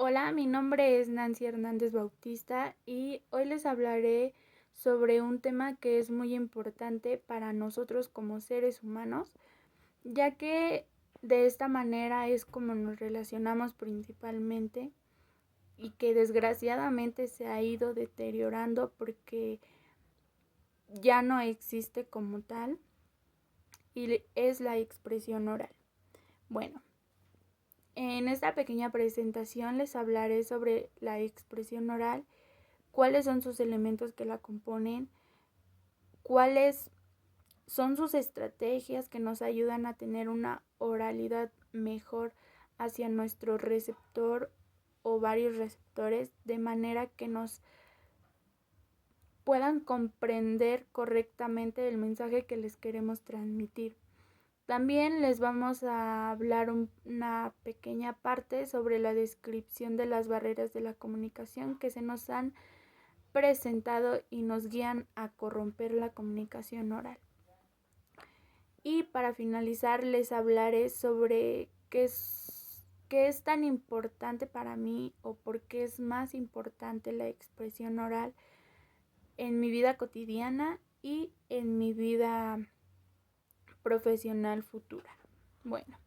Hola, mi nombre es Nancy Hernández Bautista y hoy les hablaré sobre un tema que es muy importante para nosotros como seres humanos, ya que de esta manera es como nos relacionamos principalmente y que desgraciadamente se ha ido deteriorando porque ya no existe como tal y es la expresión oral. Bueno, en esta pequeña presentación les hablaré sobre la expresión oral, cuáles son sus elementos que la componen, cuáles son sus estrategias que nos ayudan a tener una oralidad mejor hacia nuestro receptor o varios receptores, de manera que nos puedan comprender correctamente el mensaje que les queremos transmitir. También les vamos a hablar una pequeña parte sobre la descripción de las barreras de la comunicación que se nos han presentado y nos guían a corromper la comunicación oral. Y para finalizar les hablaré sobre qué es tan importante para mí o por qué es más importante la expresión oral en mi vida cotidiana y en mi vida profesional futura. Bueno,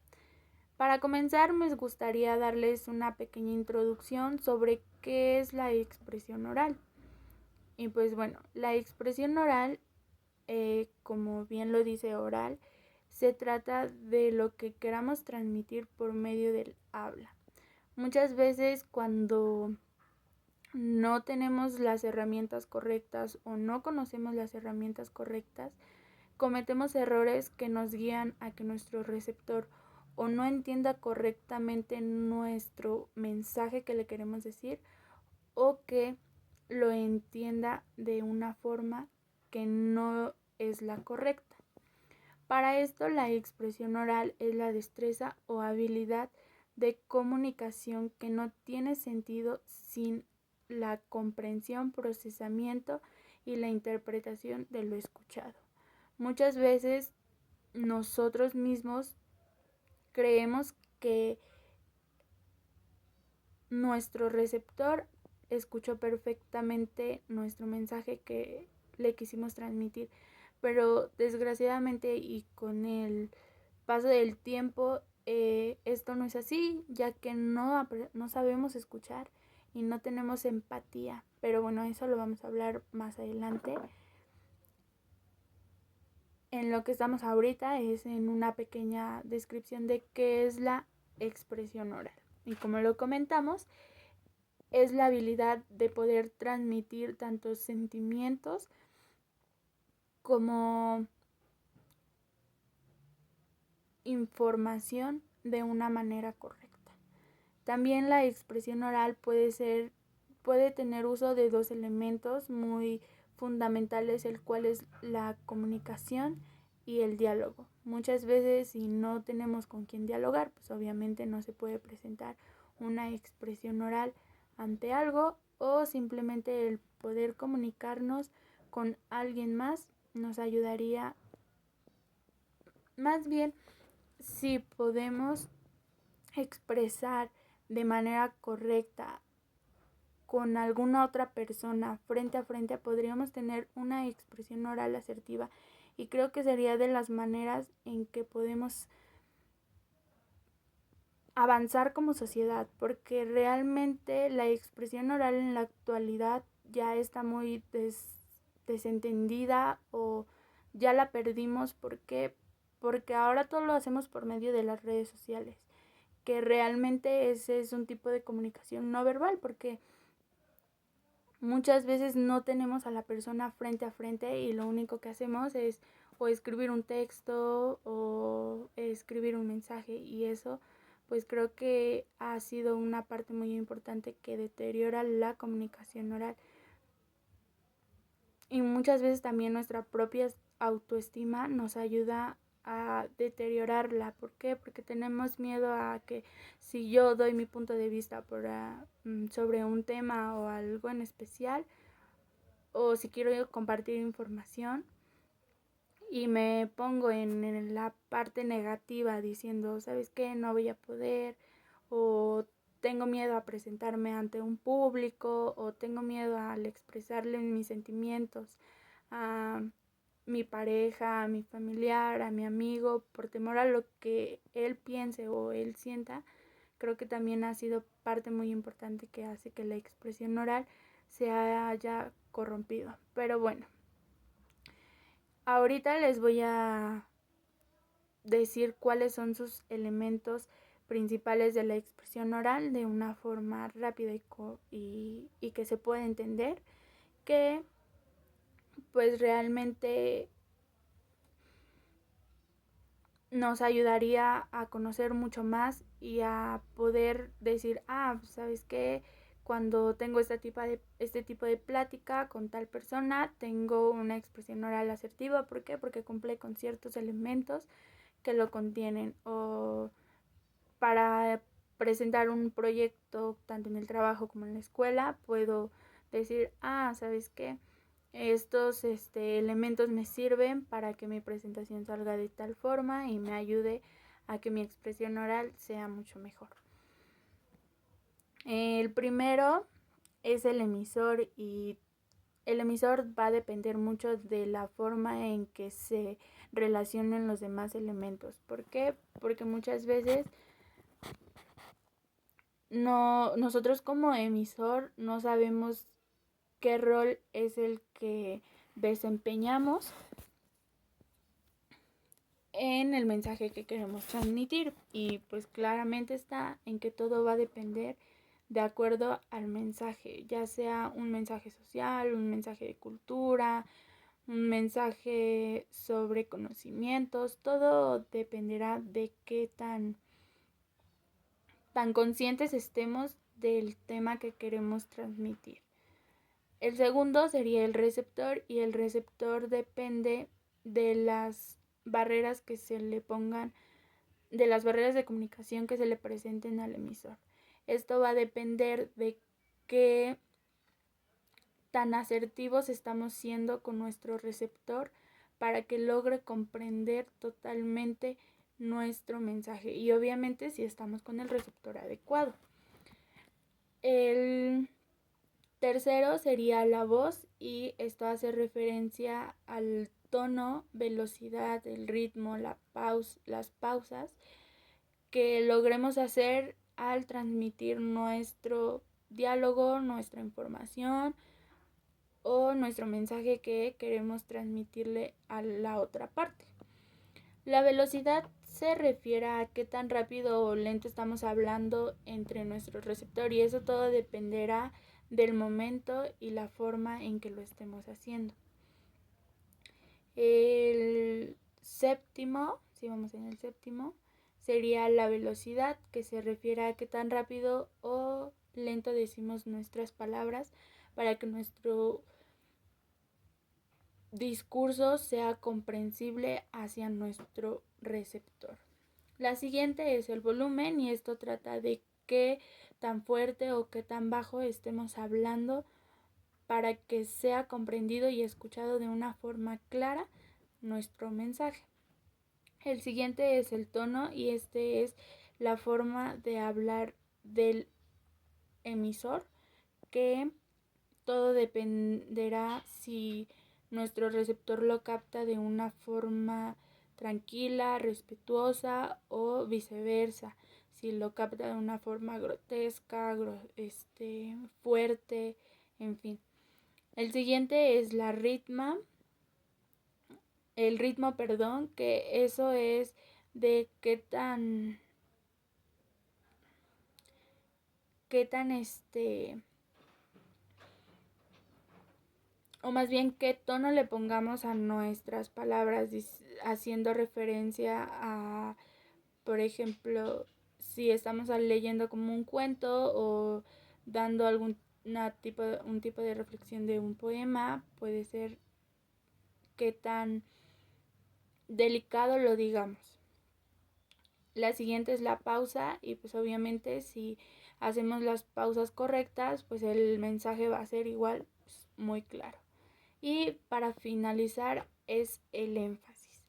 para comenzar me gustaría darles una pequeña introducción sobre qué es la expresión oral. Y pues bueno, la expresión oral, como bien lo dice oral, se trata de lo que queramos transmitir por medio del habla. Muchas veces cuando no tenemos las herramientas correctas o no conocemos las herramientas correctas, cometemos errores que nos guían a que nuestro receptor o no entienda correctamente nuestro mensaje que le queremos decir o que lo entienda de una forma que no es la correcta. Para esto, la expresión oral es la destreza o habilidad de comunicación que no tiene sentido sin la comprensión, procesamiento y la interpretación de lo escuchado. Muchas veces nosotros mismos creemos que nuestro receptor escuchó perfectamente nuestro mensaje que le quisimos transmitir, pero desgraciadamente y con el paso del tiempo esto no es así, ya que no sabemos escuchar y no tenemos empatía, pero bueno, eso lo vamos a hablar más adelante. En lo que estamos ahorita es en una pequeña descripción de qué es la expresión oral. Y como lo comentamos, es la habilidad de poder transmitir tanto sentimientos como información de una manera correcta. También la expresión oral puede tener uso de dos elementos muy fundamentales, el cual es la comunicación y el diálogo. Muchas veces si no tenemos con quién dialogar, pues obviamente no se puede presentar una expresión oral ante algo, o simplemente el poder comunicarnos con alguien más nos ayudaría. Más bien, si podemos expresar de manera correcta con alguna otra persona frente a frente, podríamos tener una expresión oral asertiva, y creo que sería de las maneras en que podemos avanzar como sociedad, porque realmente la expresión oral en la actualidad ya está muy desentendida o ya la perdimos. ¿Por qué? Porque ahora todo lo hacemos por medio de las redes sociales, que realmente ese es un tipo de comunicación no verbal, porque muchas veces no tenemos a la persona frente a frente y lo único que hacemos es o escribir un texto o escribir un mensaje, y eso pues creo que ha sido una parte muy importante que deteriora la comunicación oral, y muchas veces también nuestra propia autoestima nos ayuda a deteriorarla. ¿Por qué? Porque tenemos miedo a que si yo doy mi punto de vista sobre un tema o algo en especial, o si quiero compartir información y me pongo en la parte negativa diciendo, ¿sabes qué? No voy a poder, o tengo miedo a presentarme ante un público o tengo miedo al expresarle mis sentimientos a mi pareja, a mi familiar, a mi amigo, por temor a lo que él piense o él sienta, creo que también ha sido parte muy importante que hace que la expresión oral se haya corrompido. Pero bueno, ahorita les voy a decir cuáles son sus elementos principales de la expresión oral de una forma rápida y que se pueda entender, que pues realmente nos ayudaría a conocer mucho más y a poder decir, ¿sabes qué? Cuando tengo este tipo de plática con tal persona, tengo una expresión oral asertiva. ¿Por qué? Porque cumple con ciertos elementos que lo contienen. O para presentar un proyecto, tanto en el trabajo como en la escuela, puedo decir, ¿sabes qué? Estos elementos me sirven para que mi presentación salga de tal forma y me ayude a que mi expresión oral sea mucho mejor. El primero es el emisor, y el emisor va a depender mucho de la forma en que se relacionen los demás elementos. ¿Por qué? Porque muchas veces nosotros como emisor no sabemos qué rol es el que desempeñamos en el mensaje que queremos transmitir, y pues claramente está en que todo va a depender de acuerdo al mensaje, ya sea un mensaje social, un mensaje de cultura, un mensaje sobre conocimientos. Todo dependerá de qué tan conscientes estemos del tema que queremos transmitir. El segundo sería el receptor, y el receptor depende de las barreras que se le pongan, de las barreras de comunicación que se le presenten al emisor. Esto va a depender de qué tan asertivos estamos siendo con nuestro receptor para que logre comprender totalmente nuestro mensaje, y obviamente si estamos con el receptor adecuado. El tercero sería la voz, y esto hace referencia al tono, velocidad, el ritmo, las pausas que logremos hacer al transmitir nuestro diálogo, nuestra información o nuestro mensaje que queremos transmitirle a la otra parte. La velocidad se refiere a qué tan rápido o lento estamos hablando entre nuestro receptor, y eso todo dependerá del momento y la forma en que lo estemos haciendo. El séptimo, si vamos en el séptimo, sería la velocidad, que se refiere a qué tan rápido o lento decimos nuestras palabras para que nuestro discurso sea comprensible hacia nuestro receptor. La siguiente es el volumen, y esto trata de qué tan fuerte o qué tan bajo estemos hablando para que sea comprendido y escuchado de una forma clara nuestro mensaje. El siguiente es el tono, y este es la forma de hablar del emisor, que todo dependerá si nuestro receptor lo capta de una forma tranquila, respetuosa, o viceversa, si lo capta de una forma grotesca, fuerte, en fin. El siguiente es el ritmo, que eso es de qué tan o más bien qué tono le pongamos a nuestras palabras, haciendo referencia a, por ejemplo, si estamos leyendo como un cuento o dando un tipo de reflexión de un poema, puede ser qué tan delicado lo digamos. La siguiente es la pausa, y pues obviamente si hacemos las pausas correctas, pues el mensaje va a ser igual, pues, muy claro. Y para finalizar es el énfasis.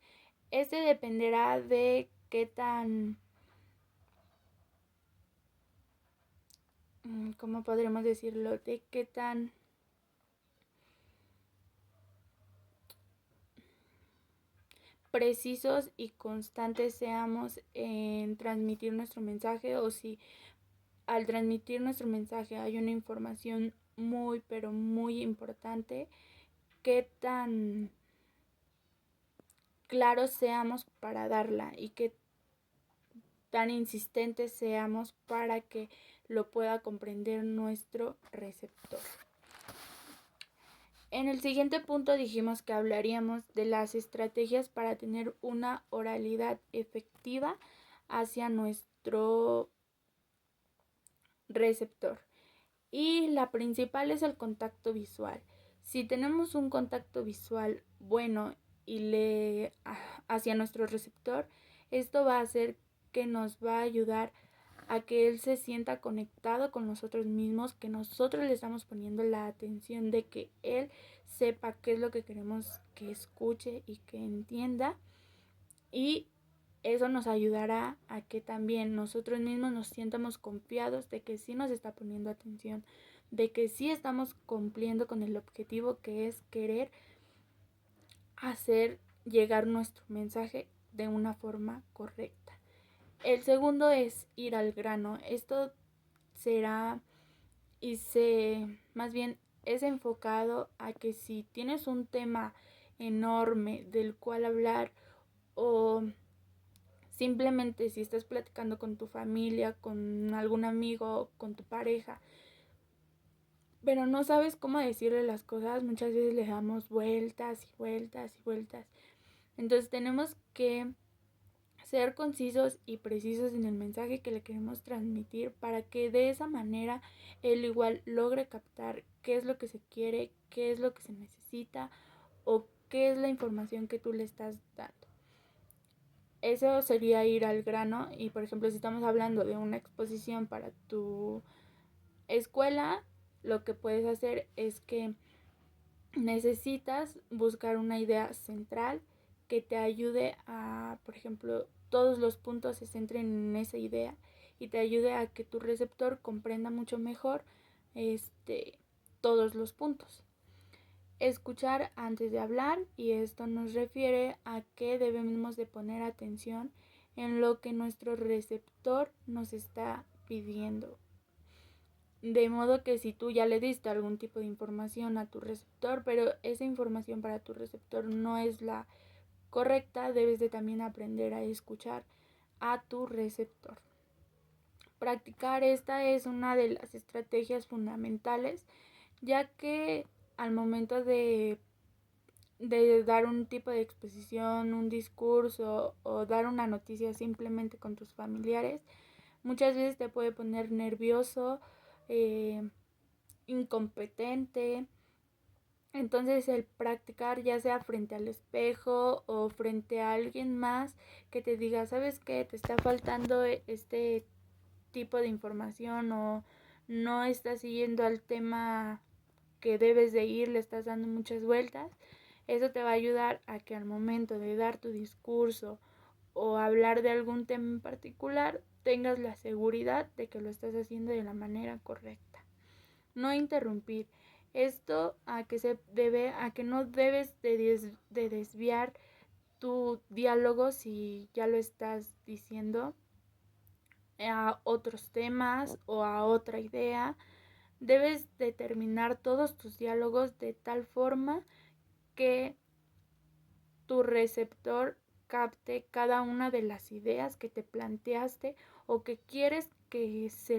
Este dependerá de qué tan ¿cómo podremos decirlo? De qué tan precisos y constantes seamos en transmitir nuestro mensaje, o si al transmitir nuestro mensaje hay una información muy pero muy importante, qué tan claros seamos para darla y qué tan insistentes seamos para que lo pueda comprender nuestro receptor. En el siguiente punto dijimos que hablaríamos de las estrategias para tener una oralidad efectiva hacia nuestro receptor. Y la principal es el contacto visual. Si tenemos un contacto visual bueno y hacia nuestro receptor, esto va a hacer que nos va a ayudar a que él se sienta conectado con nosotros mismos, que nosotros le estamos poniendo la atención, de que él sepa qué es lo que queremos que escuche y que entienda, y eso nos ayudará a que también nosotros mismos nos sientamos confiados de que sí nos está poniendo atención, de que sí estamos cumpliendo con el objetivo, que es querer hacer llegar nuestro mensaje de una forma correcta. El segundo es ir al grano. Esto será más bien es enfocado a que si tienes un tema enorme del cual hablar, o simplemente si estás platicando con tu familia, con algún amigo, con tu pareja, pero no sabes cómo decirle las cosas, muchas veces le damos vueltas y vueltas y vueltas. Entonces tenemos que ser concisos y precisos en el mensaje que le queremos transmitir, para que de esa manera él igual logre captar qué es lo que se quiere, qué es lo que se necesita o qué es la información que tú le estás dando. Eso sería ir al grano. Y por ejemplo, si estamos hablando de una exposición para tu escuela, lo que puedes hacer es que necesitas buscar una idea central que te ayude a, por ejemplo, todos los puntos se centren en esa idea y te ayude a que tu receptor comprenda mucho mejor todos los puntos. Escuchar antes de hablar, y esto nos refiere a que debemos de poner atención en lo que nuestro receptor nos está pidiendo. De modo que si tú ya le diste algún tipo de información a tu receptor, pero esa información para tu receptor no es la correcta, debes de también aprender a escuchar a tu receptor. Practicar esta es una de las estrategias fundamentales, ya que al momento de dar un tipo de exposición, un discurso o dar una noticia simplemente con tus familiares, muchas veces te puede poner nervioso, incompetente. Entonces el practicar, ya sea frente al espejo o frente a alguien más que te diga, ¿sabes qué? Te está faltando este tipo de información, o no estás siguiendo al tema que debes de ir, le estás dando muchas vueltas. Eso te va a ayudar a que al momento de dar tu discurso o hablar de algún tema en particular, tengas la seguridad de que lo estás haciendo de la manera correcta. No interrumpir. Esto a que se debe a que no debes de desviar tu diálogo, si ya lo estás diciendo, a otros temas o a otra idea. Debes de terminar todos tus diálogos de tal forma que tu receptor capte cada una de las ideas que te planteaste o que quieres que se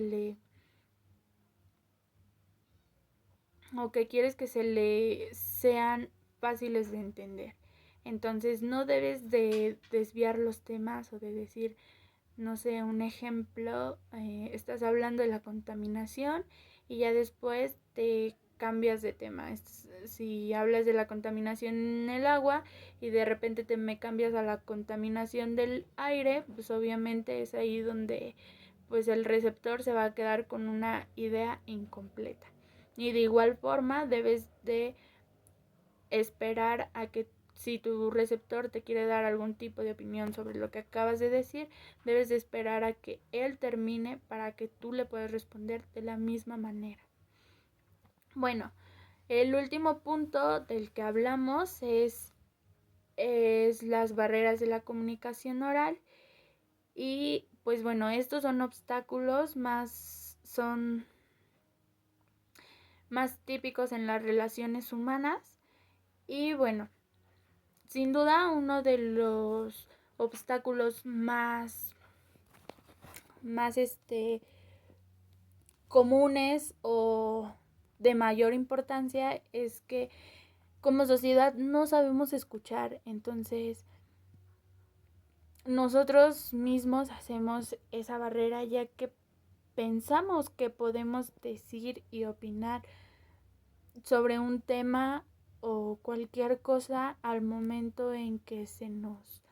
le sean fáciles de entender. Entonces no debes de desviar los temas o de decir, no sé, un ejemplo, estás hablando de la contaminación y ya después te cambias de tema. Si hablas de la contaminación en el agua y de repente me cambias a la contaminación del aire, pues obviamente es ahí donde pues el receptor se va a quedar con una idea incompleta. Y de igual forma debes de esperar a que si tu receptor te quiere dar algún tipo de opinión sobre lo que acabas de decir, debes de esperar a que él termine para que tú le puedas responder de la misma manera. Bueno, el último punto del que hablamos es las barreras de la comunicación oral. Y pues bueno, estos son obstáculos son más típicos en las relaciones humanas. Y bueno, sin duda uno de los obstáculos más comunes o de mayor importancia es que como sociedad no sabemos escuchar. Entonces nosotros mismos hacemos esa barrera, ya que pensamos que podemos decir y opinar sobre un tema o cualquier cosa al momento en que se nos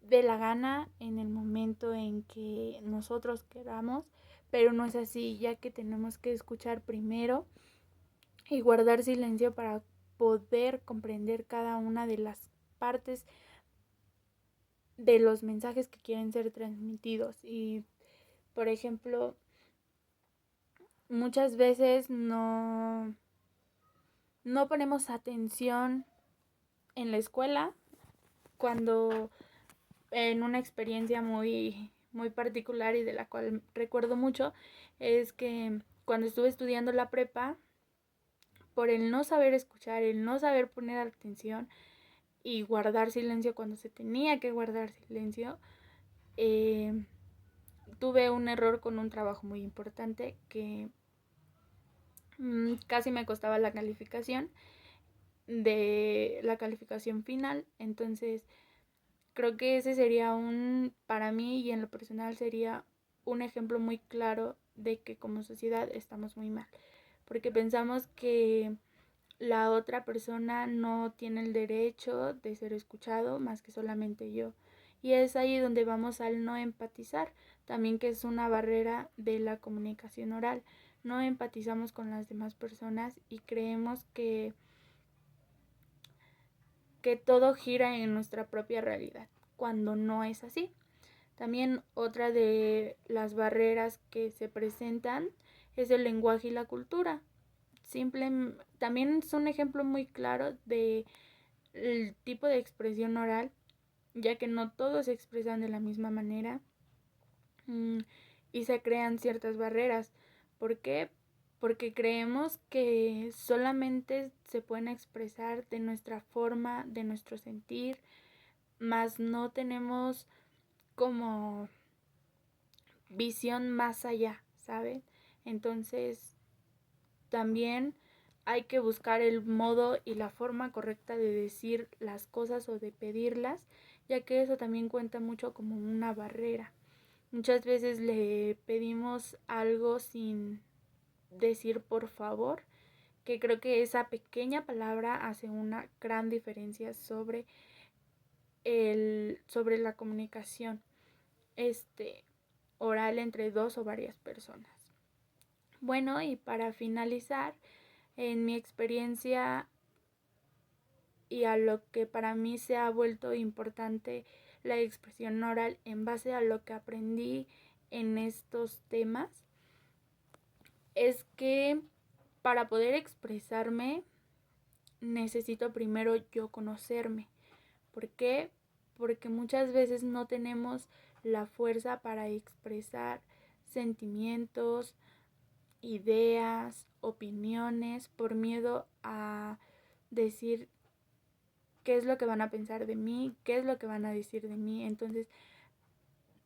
dé la gana, en el momento en que nosotros queramos, pero no es así, ya que tenemos que escuchar primero y guardar silencio para poder comprender cada una de las partes de los mensajes que quieren ser transmitidos. Y por ejemplo, muchas veces no ponemos atención en la escuela, cuando en una experiencia muy particular y de la cual recuerdo mucho es que cuando estuve estudiando la prepa, por el no saber escuchar, el no saber poner atención y guardar silencio cuando se tenía que guardar silencio, tuve un error con un trabajo muy importante que casi me costaba la calificación final. Entonces creo que ese sería para mí y en lo personal sería un ejemplo muy claro de que como sociedad estamos muy mal, porque pensamos que la otra persona no tiene el derecho de ser escuchado más que solamente yo. Y es ahí donde vamos al no empatizar, también que es una barrera de la comunicación oral. No empatizamos con las demás personas y creemos que todo gira en nuestra propia realidad, cuando no es así. También otra de las barreras que se presentan es el lenguaje y la cultura. También es un ejemplo muy claro de el tipo de expresión oral, ya que no todos se expresan de la misma manera y se crean ciertas barreras. ¿Por qué? Porque creemos que solamente se pueden expresar de nuestra forma, de nuestro sentir, más no tenemos como visión más allá, ¿saben? Entonces también hay que buscar el modo y la forma correcta de decir las cosas o de pedirlas, ya que eso también cuenta mucho como una barrera. Muchas veces le pedimos algo sin decir por favor, que creo que esa pequeña palabra hace una gran diferencia sobre la comunicación oral entre dos o varias personas. Bueno, y para finalizar, en mi experiencia y a lo que para mí se ha vuelto importante la expresión oral en base a lo que aprendí en estos temas, es que para poder expresarme necesito primero yo conocerme. ¿Por qué? Porque muchas veces no tenemos la fuerza para expresar sentimientos, ideas, opiniones, por miedo a decir qué es lo que van a pensar de mí, qué es lo que van a decir de mí. Entonces,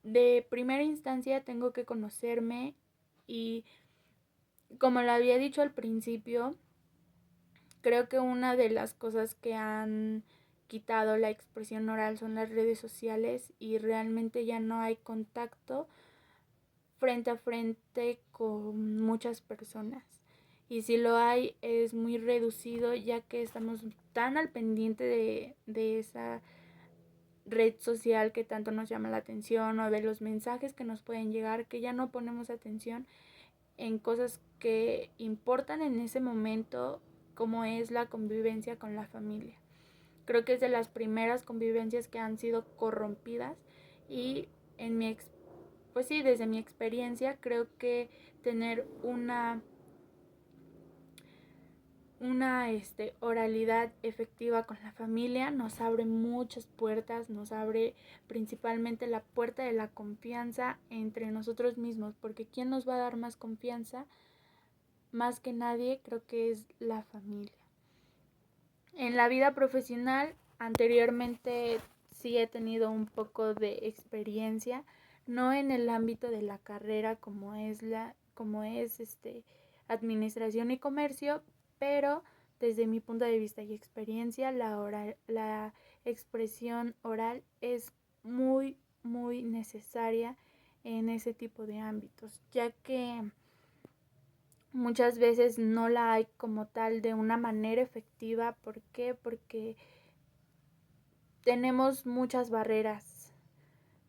de primera instancia tengo que conocerme y, como lo había dicho al principio, creo que una de las cosas que han quitado la expresión oral son las redes sociales y realmente ya no hay contacto frente a frente con muchas personas. Y si lo hay, es muy reducido, ya que estamos tan al pendiente de esa red social que tanto nos llama la atención o de los mensajes que nos pueden llegar, que ya no ponemos atención en cosas que importan en ese momento, como es la convivencia con la familia. Creo que es de las primeras convivencias que han sido corrompidas y pues sí, desde mi experiencia creo que tener una oralidad efectiva con la familia nos abre muchas puertas, nos abre principalmente la puerta de la confianza entre nosotros mismos, porque ¿quién nos va a dar más confianza? Más que nadie, creo que es la familia. En la vida profesional, anteriormente sí he tenido un poco de experiencia, no en el ámbito de la carrera como es administración y comercio, pero desde mi punto de vista y experiencia, la expresión oral es muy, muy necesaria en ese tipo de ámbitos, ya que muchas veces no la hay como tal de una manera efectiva. ¿Por qué? Porque tenemos muchas barreras,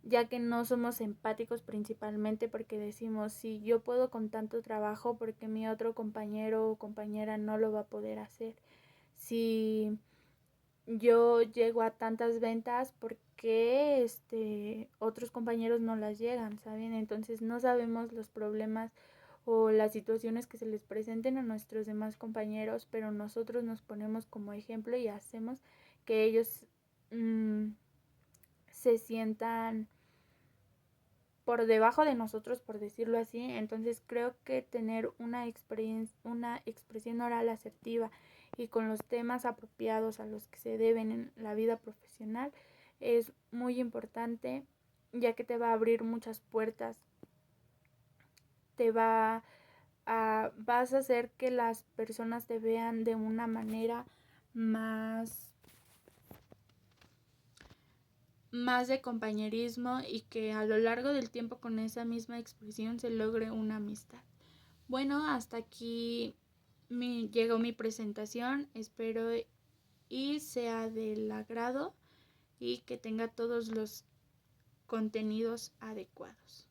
ya que no somos empáticos principalmente porque decimos, si yo puedo con tanto trabajo, porque mi otro compañero o compañera no lo va a poder hacer. Si yo llego a tantas ventas, ¿por qué otros compañeros no las llegan? ¿Saben? Entonces no sabemos los problemas o las situaciones que se les presenten a nuestros demás compañeros, pero nosotros nos ponemos como ejemplo y hacemos que ellos se sientan por debajo de nosotros, por decirlo así. Entonces creo que tener una expresión oral asertiva y con los temas apropiados a los que se deben en la vida profesional es muy importante, ya que te va a abrir muchas puertas, vas a hacer que las personas te vean de una manera más de compañerismo y que a lo largo del tiempo con esa misma expresión se logre una amistad. Bueno, hasta aquí llegó mi presentación, espero y sea del agrado y que tenga todos los contenidos adecuados.